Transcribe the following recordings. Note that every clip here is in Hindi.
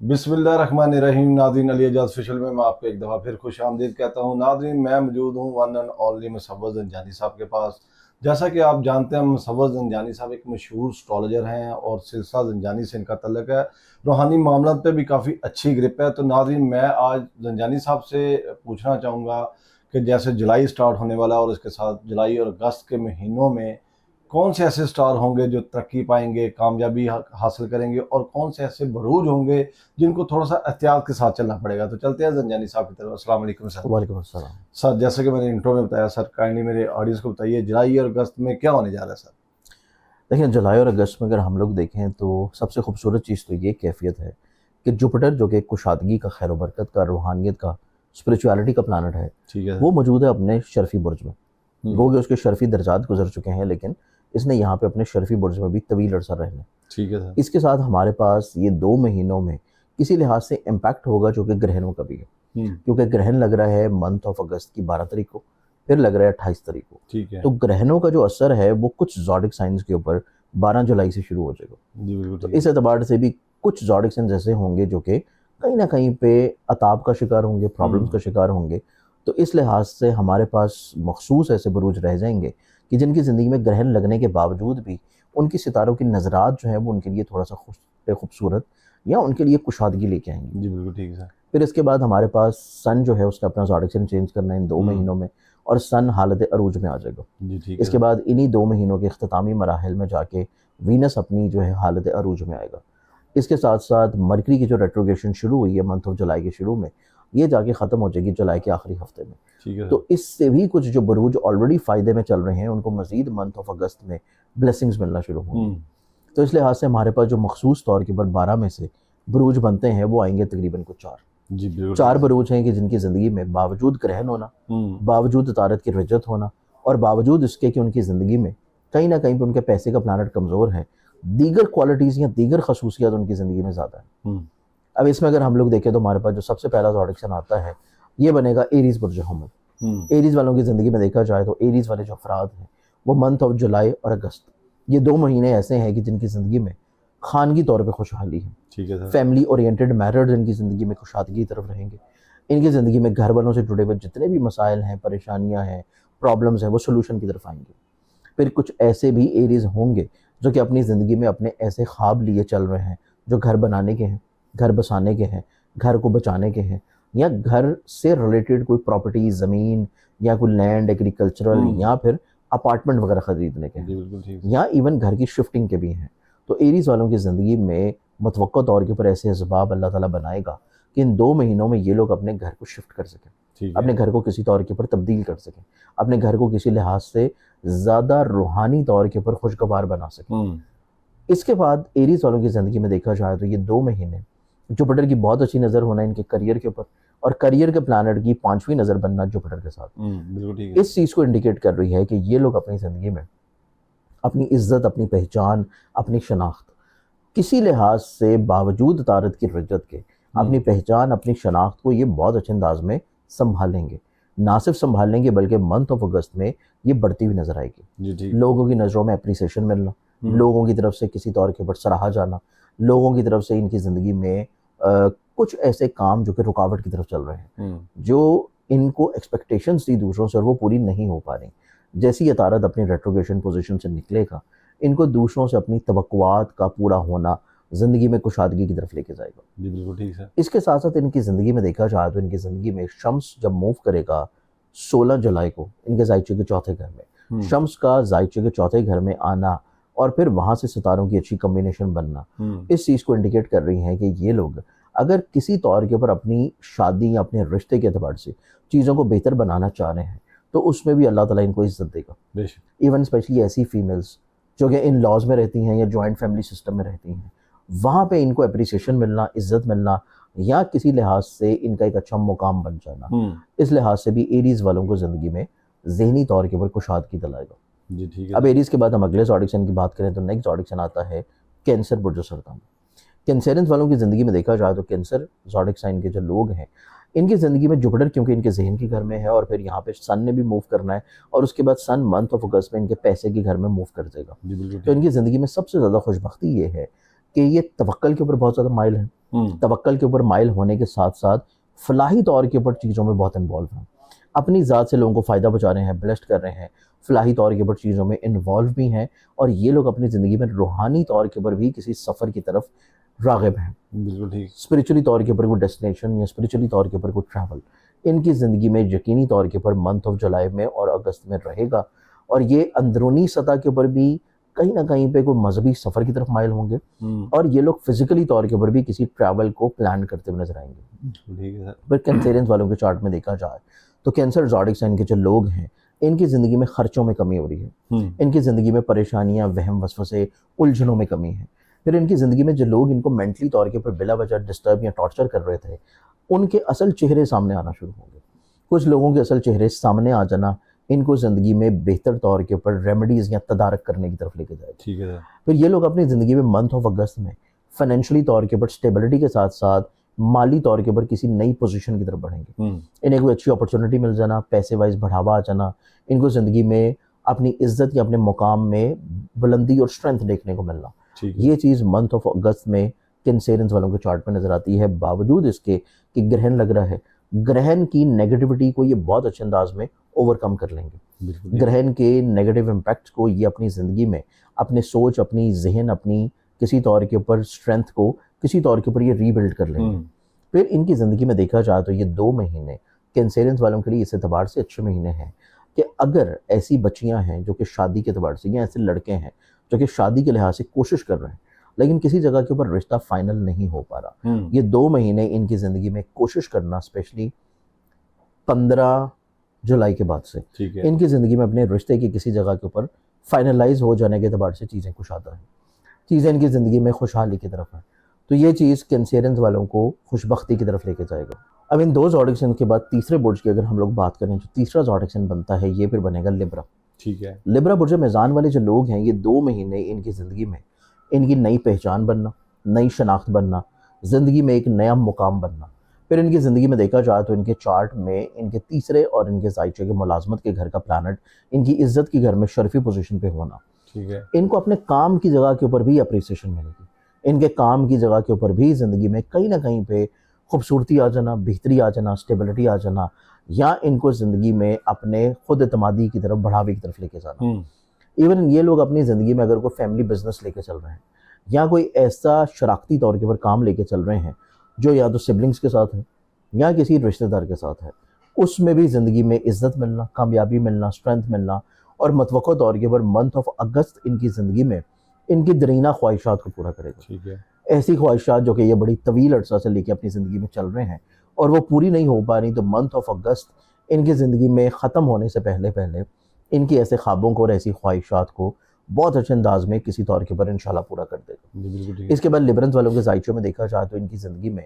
बिस्मिल्लाहिर्रहमानिर्रहीम। नाज़रीन, अली एजाज स्पेशल में मैं आपको एक दफ़ा फिर खुश आमदीद कहता हूँ। नाज़रीन, मैं मौजूद हूँ one and only Musavvar Zanjani साहब के पास। जैसा कि आप जानते हैं, मुसव्वर ज़ंजानी साहब एक मशहूर एस्ट्रोलॉजर हैं और सिलसिला ज़ंजानी से इनका तल्लुक़ है। रूहानी मामलात पे भी काफ़ी अच्छी ग्रिप है। तो नाज़रीन, मैं आज ज़ंजानी साहब से पूछना चाहूँगा कि जैसे जुलाई स्टार्ट होने वाला है और इसके साथ जुलाई और अगस्त के महीनों में कौन से ऐसे स्टार होंगे जो तरक्की पाएंगे, कामयाबी हासिल करेंगे, और कौन से ऐसे बरूज होंगे जिनको थोड़ा सा एहतियात के साथ चलना पड़ेगा। तो चलते हैं ज़ंजानी साहब की तरफ। अस्सलाम वालेकुम सर। वालेकुम अस्सलाम। सर, जैसे कि मैंने इंट्रो में बताया, सर काइंडली मेरे ऑडियंस को बताइए जुलाई और अगस्त में क्या होने जा रहा है सर। देखिए, जुलाई और अगस्त में अगर हम लोग देखें तो सबसे खूबसूरत चीज़ तो ये कैफ़ियत है कि जुपिटर जो कि कुशादगी का, खैर बरकत का, रूहानियत का, स्पिरिचुअलिटी का प्लानट है, ठीक है। वो मौजूद है अपने शर्फ़ी बुर्ज में। हम्म, गो कि उसके शर्फ़ी दर्जात गुजर चुके हैं, लेकिन इसने यहाँ पे अपने शर्फ़ी बुर्ज में भी तवील अरसा रहना है। ठीक है सर। इसके साथ हमारे पास ये 2 महीनों में किसी लिहाज से इम्पैक्ट होगा जो कि ग्रहणों का भी है। हम्म, क्योंकि ग्रहण लग रहा है मंथ ऑफ अगस्त की 12 तारीख को, फिर लग रहा है 28 तारीख को। ठीक है। तो ग्रहणों का जो असर है वो कुछ ज़ोडिक साइंस के ऊपर 12 जुलाई से शुरू हो जाएगा। जी बिल्कुल तो ठीक है। इस एतबार से भी कुछ ज़ोडिक साइंस ऐसे होंगे जो कि कहीं न कहीं पे अताप का शिकार होंगे, प्रॉब्लम्स का शिकार होंगे। तो इस लिहाज से हमारे पास मखसूस ऐसे बुरूज रह जाएंगे कि जिनकी ज़िंदगी में ग्रहण लगने के बावजूद भी उनकी सितारों की नज़रात जो है वो उनके लिए थोड़ा-सा खूबसूरत या उनके लिए कुशादगी लेके आएँगी। जी बिल्कुल ठीक है सर। फिर इसके बाद हमारे पास सन जो है उसने अपना ज़ोडिक साइन चेंज करना है इन 2 महीनों में, और सन हालत अरूज में आ जाएगा। जी ठीक है इसके सर। बाद इन्हीं 2 महीनों के इख्तितामी मराहिल में जाके वीनस अपनी जो है हालत अरूज में आएगा। इसके साथ-साथ मरकरी की जो रेट्रोग्रेशन शुरू हुई है मंथ ऑफ जुलाई के शुरू में, ये जाके ख़त्म हो जाएगी जुलाई के आखिरी हफ्ते में। ठीक है सर। तो इससे भी कुछ जो बुरूज ऑलरेडी फ़ायदे में चल रहे हैं, उनको मज़ीद मंथ ऑफ अगस्त में ब्लेसिंग्स मिलना शुरू होंगी। तो इस लिहाज से हमारे पास जो मखसूस तौर के ऊपर 12 में से बुरूज बनते हैं, वो आएँगे तकरीबन कुछ 4। जी बिल्कुल ठीक 4 है सर। बरूज हैं कि जिनकी ज़िंदगी में बावजूद ग्रहण होना, हम्म, बावजूद तारत की रजत होना, और बावजूद इसके कि उनकी ज़िंदगी में कहीं न कहीं पे उनके पैसे का प्लानट कमज़ोर है, दीगर क्वालिटीज़ या दीगर खसूसियात उनकी ज़िंदगी में ज़्यादा है। हम्म, अब इसमें अगर हम लोग देखें तो हमारे पास जो सबसे पहला ज़ोडिक आता है, ये बनेगा एरीज़ बुर्ज हमल। हम्म, एरीज़ वालों की ज़िंदगी में देखा जाए तो एरीज़ वाले जो अफराद हैं, वो मंथ ऑफ जुलाई और अगस्त, ये 2 महीने ऐसे हैं कि जिनकी ज़िंदगी में खानगी तौर पे खुशहाली है। ठीक है सर। फैमिली ओरिएंटेड मैरिड इनकी ज़िंदगी में कुशादगी की तरफ रहेंगे। इनकी ज़िंदगी में घर वालों से जुड़े हुए जितने भी मसाइल हैं, परेशानियाँ हैं, प्रॉब्लम्स हैं, वो सॉल्यूशन की तरफ आएँगे। फिर कुछ ऐसे भी एरीज़ होंगे जो कि अपनी ज़िंदगी में अपने ऐसे ख्वाब लिए चल रहे हैं जो घर बनाने के हैं, घर बसाने के हैं, घर को बचाने के हैं, या घर से रिलेटेड कोई प्रॉपर्टी, ज़मीन या कोई लैंड, एग्रीकल्चरल हम्म, या फिर अपार्टमेंट वगैरह ख़रीदने के जी हैं, बिल्कुल ठीक है। या इवन घर की शिफ्टिंग के भी हैं। तो एरीज़ वालों की ज़िंदगी में मुतवक्का तौर के ऊपर ऐसे असबाब अल्लाह ताला बनाएगा कि इन 2 महीनों में ये लोग अपने घर को शिफ्ट कर सकें, ठीक है। अपने घर को किसी तौर के ऊपर तब्दील कर सकें, अपने घर को किसी लिहाज से ज़्यादा रूहानी तौर के ऊपर खुशगवार बना सकें। हम्म, इसके बाद एरीज़ वालों की ज़िंदगी में देखा जाए तो ये 2 महीने जुपिटर की बहुत अच्छी नज़र होना इनके करियर के ऊपर, और करियर के प्लानट की 5वीं नज़र बनना जुपिटर के साथ, बिल्कुल ठीक है। इस चीज़ को इंडिकेट कर रही है कि ये लोग अपनी ज़िंदगी में अपनी इज़्ज़त, अपनी पहचान, अपनी शनाख्त किसी लिहाज से बावजूद तारत की रज्जत के अपनी हम्म, पहचान, अपनी शनाख्त को ये बहुत अच्छे अंदाज में सँभालेंगे। ना सिर्फ सँभालेंगे बल्कि मंथ ऑफ अगस्त में ये बढ़ती हुई नज़र आएगी। जी ठीक। लोगों की नज़रों में एप्रिसिएशन मिलना, हम्म, लोगों की तरफ से किसी तौर के ऊपर सराहा जाना, लोगों की तरफ से इनकी ज़िंदगी में कुछ ऐसे काम जो कि रुकावट की तरफ चल रहे हैं, हम्म, जो इनको एक्सपेक्टेशंस थी दूसरों से और वो पूरी नहीं हो पा रही। जैसे ही ये तारत अपनी रेट्रोग्रेशन पोज़ीशन से निकलेगा, इनको दूसरों से अपनी तवक्कुआत का पूरा होना ज़िंदगी में कुशादगी की तरफ लेके जाएगा। जी बिल्कुल ठीक है। इसके साथ-साथ इनकी ज़िंदगी में देखा जाए तो इनकी ज़िंदगी में शम्स जब मूव करेगा 16 जुलाई को इनके ज़ायचे के चौथे घर में, हम्म, शम्स का ज़ायचे के चौथे घर में आना और फिर वहाँ से सितारों की अच्छी कॉम्बिनेशन बनना, हम्म, इस चीज़ को इंडिकेट कर रही हैं कि ये लोग अगर किसी तौर के ऊपर अपनी शादी या अपने रिश्ते के एतबार से चीज़ों को बेहतर बनाना चाह रहे हैं, तो उसमें भी अल्लाह ताला इनको इज़्ज़त देगा। बेशक। इवन स्पेशली ऐसी फीमेल्स जो कि इन लॉज में रहती हैं या जॉइंट फैमिली सिस्टम में रहती हैं, वहाँ पे इनको एप्रिसिएशन मिलना, इज़्ज़त मिलना, या किसी लिहाज से इनका एक अच्छा मुकाम बन जाना, हम्म, इस लिहाज से भी एरीज़ वालों को ज़िंदगी में ज़हनी तौर के ऊपर कुशादगी दिलाएगा। जी ठीक है अब सर। एरीज़ के बाद हम अगले ज़ोडिक साइन की बात करें तो नेक्स्ट ज़ोडिक साइन आता है कैंसर बुर्ज सरतान। कैंसरियंस वालों की ज़िंदगी में देखा जाए तो कैंसर ज़ोडिक साइन के जो लोग हैं, इनकी ज़िंदगी में जुपिटर क्योंकि इनके ज़हन के घर में है और फिर यहाँ पे सन ने भी मूव करना है, और उसके बाद सन मंथ ऑफ अगस्त में इनके पैसे के घर में मूव कर देगा। जी बिल्कुल तो ठीक। इनकी ज़िंदगी में सबसे ज़्यादा खुशबख्ती ये है कि ये तवक्कल के ऊपर बहुत ज़्यादा माइल हैं। तवक्कल के ऊपर माइल होने के साथ साथ फलाही तौर के ऊपर चीज़ों में बहुत इन्वॉल्व हैं, अपनी ज़ात से लोगों को फ़ायदा पहुँचा रहे हैं, ब्लेस्ड कर रहे हैं, फलाही तौर के ऊपर चीज़ों में इन्वॉल्व भी हैं, और ये लोग अपनी ज़िंदगी में रूहानी तौर के ऊपर भी किसी सफ़र की तरफ राग़िब हैं। बिल्कुल ठीक। स्पिरिचुअली तौर के ऊपर कोई डेस्टिनेशन या स्पिरिचुअली तौर के ऊपर कोई ट्रैवल इनकी ज़िंदगी में यकीनी तौर के ऊपर मंथ ऑफ जुलाई में और अगस्त में रहेगा, और ये अंदरूनी सतह के ऊपर भी कहीं ना कहीं पे कोई मजहबी सफ़र की तरफ माइल होंगे, और ये लोग फिजिकली तौर के ऊपर भी किसी ट्रैवल को प्लान करते हुए नजर आएंगे। ठीक है सर। पर कैंसरियंस वालों के चार्ट में देखा जाए तो कैंसर ज़ोडिक साइन के जो लोग हैं इनकी ज़िंदगी में खर्चों में कमी हो रही है, इनकी ज़िंदगी में परेशानियां, वहम वसवसे, उलझनों में कमी है। फिर इनकी ज़िंदगी में जो लोग इनको मेंटली तौर के ऊपर बिला वजह डिस्टर्ब या टॉर्चर कर रहे थे, उनके असल चेहरे सामने आना शुरू होंगे। कुछ लोगों के असल चेहरे सामने आ जाना इनको ज़िंदगी में बेहतर तौर के ऊपर रेमेडीज़ या तदारक करने की तरफ लेके जाएगा। ठीक है सर। फिर ये लोग अपनी ज़िंदगी में मंथ ऑफ अगस्त में फाइनेंशियली तौर के ऊपर स्टेबिलिटी के साथ साथ माली तौर के ऊपर किसी नई पोजीशन की तरफ बढ़ेंगे। इन्हें कोई अच्छी अपॉर्चुनिटी मिल जाना, पैसे वाइज बढ़ावा आ जाना, इनको ज़िंदगी में अपनी इज्जत या अपने मुकाम में बुलंदी और स्ट्रेंथ देखने को मिलना, ये चीज़ मंथ ऑफ अगस्त में कैंसरियंस वालों के चार्ट में नज़र आती है। बावजूद इसके कि ग्रहण लग रहा है, ग्रहण की नेगेटिविटी को ये बहुत अच्छे अंदाज में ओवरकम कर लेंगे। ग्रहण के नेगेटिव इम्पैक्ट को ये अपनी ज़िंदगी में अपने सोच, अपनी जहन, अपनी किसी तौर के ऊपर स्ट्रेंथ को किसी तौर के ऊपर ये रीबिल्ड कर लेंगे। फिर इनकी ज़िंदगी में देखा जाए तो ये 2 महीने कैंसरियंस वालों के लिए इस एतबार से अच्छे महीने हैं कि अगर ऐसी बच्चियां हैं जो कि शादी के एतबार से, या ऐसे लड़के हैं जो कि शादी के लिहाज से कोशिश कर रहे हैं लेकिन किसी जगह के ऊपर रिश्ता फाइनल नहीं हो पा रहा, ये 2 महीने इनकी ज़िंदगी में कोशिश करना, स्पेशली 15 जुलाई के बाद से इनकी ज़िंदगी में अपने रिश्ते की किसी जगह के ऊपर फाइनलाइज हो जाने के एतबार से चीज़ें कुशादा हैं, चीज़ें इनकी ज़िंदगी में खुशहाली की तरफ है। तो ये चीज़ कैंसरियंस वालों को खुशबख्ती की तरफ लेके जाएगा। अब इन 2 ज़ोडिक साइन के बाद तीसरे बुर्ज की अगर हम लोग बात करें, जो तीसरा ज़ोडिक साइन बनता है ये फिर बनेगा लिब्रा। ठीक है। लिब्रा बुर्ज मेज़ान वाले जो लोग हैं, ये 2 महीने इनकी ज़िंदगी में इनकी नई पहचान बनना, नई शनाख्त बनना, ज़िंदगी में एक नया मुकाम बनना। फिर इनकी ज़िंदगी में देखा जाए तो इनके चार्ट में इनके तीसरे और इनके ज़ायचे के मुलाजमत के घर का प्लानट इनकी इज्जत के घर में शर्फी पोजीशन पे होना, ठीक है, इनको अपने काम की जगह के ऊपर भी अप्रिसिएशन मिलेगी। इनके काम की जगह के ऊपर भी ज़िंदगी में कहीं ना कहीं पे खूबसूरती आ जाना, बेहतरी आ जाना, स्टेबिलिटी आ जाना, या इनको ज़िंदगी में अपने खुद एतमादी की तरफ, बढ़ावे की तरफ लेके जाना। इवन ये लोग अपनी ज़िंदगी में अगर कोई फैमिली बिजनेस लेके चल रहे हैं या कोई ऐसा शराकती तौर के ऊपर काम लेके चल रहे हैं जो या तो सिबलिंग्स के साथ है या किसी रिश्तेदार के साथ है, उसमें भी ज़िंदगी में इज्जत मिलना, कामयाबी मिलना, स्ट्रेंथ मिलना, और मतवक़्क़ो तौर के ऊपर मंथ ऑफ अगस्त इनकी ज़िंदगी में इनकी दरीना ख्वाहिशात को पूरा करेगा। ठीक है। ऐसी ख्वाहिशात जो कि ये बड़ी तवील अरसा से लेके अपनी ज़िंदगी में चल रहे हैं और वो पूरी नहीं हो पा रही, तो मंथ ऑफ अगस्त इनकी ज़िंदगी में ख़त्म होने से पहले पहले इनकी ऐसे ख्वाबों को और ऐसी ख्वाहिशात को बहुत अच्छे अंदाज में किसी तौर के ऊपर इंशाल्लाह पूरा कर देगा। इसके बाद लिबरल्स वालों के ज़ायचों में देखा जाए तो इनकी ज़िंदगी में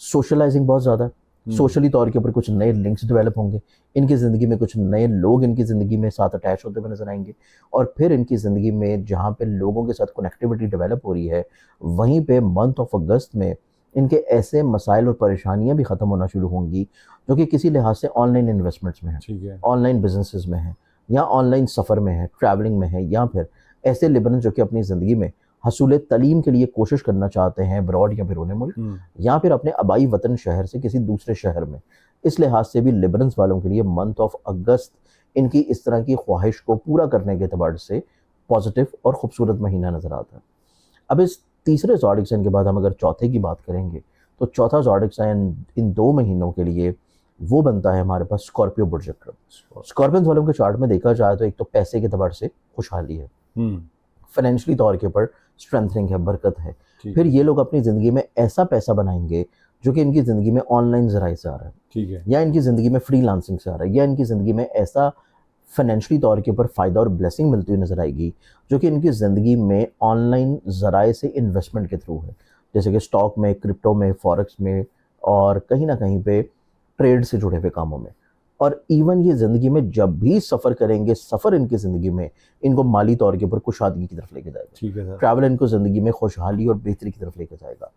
सोशलाइजिंग बहुत ज़्यादा, सोशली तौर के ऊपर कुछ नए लिंक्स डेवलप होंगे, इनकी ज़िंदगी में कुछ नए लोग इनकी ज़िंदगी में साथ अटैच होते हुए नजर आएंगे, और फिर इनकी ज़िंदगी में जहाँ पे लोगों के साथ कनेक्टिविटी डेवलप हो रही है, वहीं पे मंथ ऑफ अगस्त में इनके ऐसे मसाइल और परेशानियाँ भी ख़त्म होना शुरू होंगी जो कि किसी लिहाज से ऑनलाइन इन्वेस्टमेंट्स में है, ऑनलाइन बिजनेसेस में है, या ऑनलाइन सफ़र में है, ट्रैवलिंग में है, या फिर ऐसे लिबरल जो कि अपनी ज़िंदगी में हसूल तलीम के लिए कोशिश करना चाहते हैं अब्रॉड या बिरून मुल्क, या फिर अपने आबाई वतन शहर से किसी दूसरे शहर में। इस लिहाज से भी लिबरल्स वालों के लिए मंथ ऑफ अगस्त इनकी इस तरह की ख्वाहिश को पूरा करने के अतबार से पॉजिटिव और ख़ूबसूरत महीना नज़र आता है। अब इस तीसरे ज़ोडिक साइन के बाद हम अगर चौथे की बात करेंगे तो चौथा ज़ोडिक साइन इन 2 महीनों के लिए वो बनता है हमारे पास स्कॉर्पियो बुर्ज अक्रम। स्कॉर्पियंस वालों के चार्ट में देखा जाए तो एक तो पैसे के अतबार से खुशहाली है, फाइनेंशियली तौर के ऊपर स्ट्रेंथनिंग है, बरकत है। फिर ये लोग अपनी ज़िंदगी में ऐसा पैसा बनाएंगे जो कि इनकी ज़िंदगी में ऑनलाइन ज़राए से आ रहा है, ठीक है, या इनकी ज़िंदगी में फ्रीलांसिंग से आ रहा है, या इनकी ज़िंदगी में ऐसा फाइनेंशियली तौर के ऊपर फ़ायदा और ब्लेसिंग मिलती हुई नज़र आएगी जो कि इनकी ज़िंदगी में ऑनलाइन ज़राए से इन्वेस्टमेंट के थ्रू है, जैसे कि स्टॉक में, क्रिप्टो में, फॉरेक्स में, और कहीं ना कहीं पे ट्रेड से जुड़े हुए कामों में। और इवन ये ज़िंदगी में जब भी सफ़र करेंगे, सफ़र इनकी ज़िंदगी में इनको माली तौर के ऊपर खुशहाली की तरफ लेके जाएगा, ठीक है, ट्रैवल इनको ज़िंदगी में खुशहाली और बेहतरी की तरफ लेके जाएगा।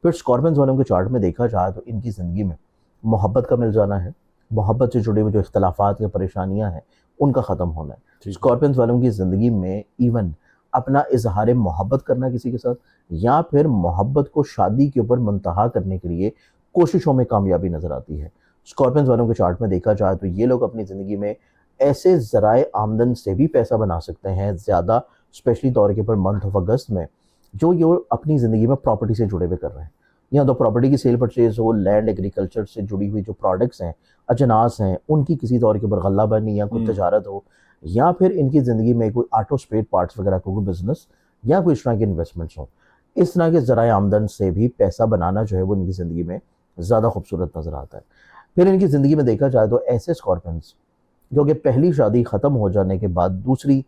फिर स्कॉर्पियंस वालों के चार्ट में देखा जाए तो इनकी ज़िंदगी में मोहब्बत का मिल जाना है, मोहब्बत से जुड़े हुए जो इख्तलाफात या परेशानियाँ हैं उनका ख़त्म होना है। स्कॉर्पियंस वालों की ज़िंदगी में इवन अपना इजहार मोहब्बत करना किसी के साथ, या फिर मोहब्बत को शादी के ऊपर मुंतहा करने के लिए कोशिशों में कामयाबी नज़र आती है। स्कॉर्पियंस वालों के चार्ट में देखा जाए तो ये लोग अपनी ज़िंदगी में ऐसे ज़राए आमदन से भी पैसा बना सकते हैं ज़्यादा, स्पेशली तौर के ऊपर मंथ ऑफ अगस्त में, जो ये अपनी ज़िंदगी में प्रॉपर्टी से जुड़े हुए कर रहे हैं। या तो प्रॉपर्टी की सेल परचेज हो, लैंड एग्रीकल्चर से जुड़ी हुई जो प्रोडक्ट्स हैं, अजनास हैं, उनकी किसी तौर के ऊपर गल्ला बनी या कोई तजारत हो, या फिर इनकी ज़िंदगी में कोई ऑटो स्पेयर पार्ट्स वगैरह का कोई बिजनेस या कोई इस तरह के इन्वेस्टमेंट्स हो। इस तरह के ज़राए आमदन से भी पैसा बनाना जो है वो इनकी ज़िंदगी में ज़्यादा खूबसूरत नज़र आता है। फिर इनकी ज़िंदगी में देखा जाए तो ऐसे स्कॉर्पियंस जो कि पहली शादी ख़त्म हो जाने के बाद दूसरी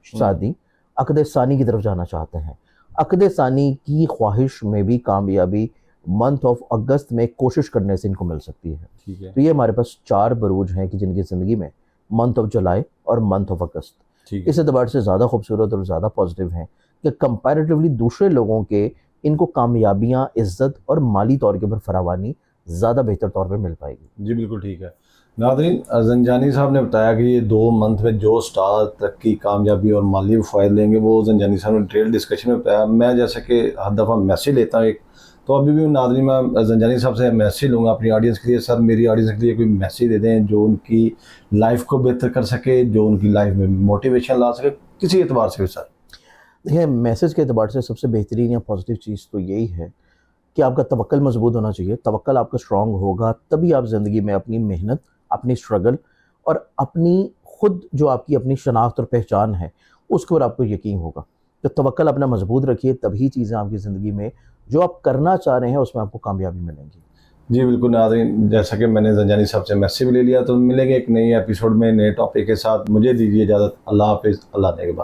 शादी अक़द सानी की तरफ जाना चाहते हैं, अक़द सानी की ख्वाहिश में भी कामयाबी मंथ ऑफ अगस्त में कोशिश करने से इनको मिल सकती है। ठीक है। तो ये हमारे पास 4 बरूज हैं कि जिनकी ज़िंदगी में मंथ ऑफ जुलाई और मंथ ऑफ अगस्त ठीक है। इस एतबार से ज़्यादा खूबसूरत और ज़्यादा पॉजिटिव हैं कि कंपैरेटिवली दूसरे लोगों के इनको कामयाबियाँ, इज़्ज़त और माली तौर के ऊपर फरावानी ज़्यादा बेहतर तौर पे मिल पाएगी। जी बिल्कुल ठीक है। नाज़रीन, ज़ंजानी साहब ने बताया कि ये 2 मंथ में जो स्टार तरक्की, कामयाबी और माली फ़ायदे लेंगे वो ज़ंजानी साहब ने डिटेल डिस्कशन में बताया। मैं जैसे कि हर दफ़ा मैसेज लेता हूँ एक, तो अभी भी नाज़रीन मैं ज़ंजानी साहब से मैसेज लूँगा अपनी ऑडियंस के लिए। सर मेरी ऑडियंस के लिए कोई मैसेज दे दें जो उनकी लाइफ को बेहतर कर सके, जो उनकी लाइफ में मोटिवेशन ला सके, किसी एतबार से भी सर। देखिए, मैसेज के एतबार से सबसे बेहतरीन या पॉजिटिव चीज़ तो यही है कि आपका तवक्कल मजबूत होना चाहिए। तवक्कल आपका स्ट्रॉन्ग होगा तभी आप ज़िंदगी में अपनी मेहनत, अपनी स्ट्रगल और अपनी खुद जो आपकी अपनी शनाख्त और पहचान है उसके ऊपर आपको यकीन होगा। तो तवक्कल अपना मजबूत रखिए, तभी चीज़ें आपकी ज़िंदगी में जो आप करना चाह रहे हैं उसमें आपको कामयाबी मिलेंगी। जी बिल्कुल नाज़रीन, जैसा कि मैंने ज़ंजानी साहब से मैसेज भी ले लिया, तो मिलेंगे एक नई एपिसोड में नए टॉपिक के साथ। मुझे दीजिए इजाज़त। अल्लाह हाफ़िज़। अल्लाह नेगहबान।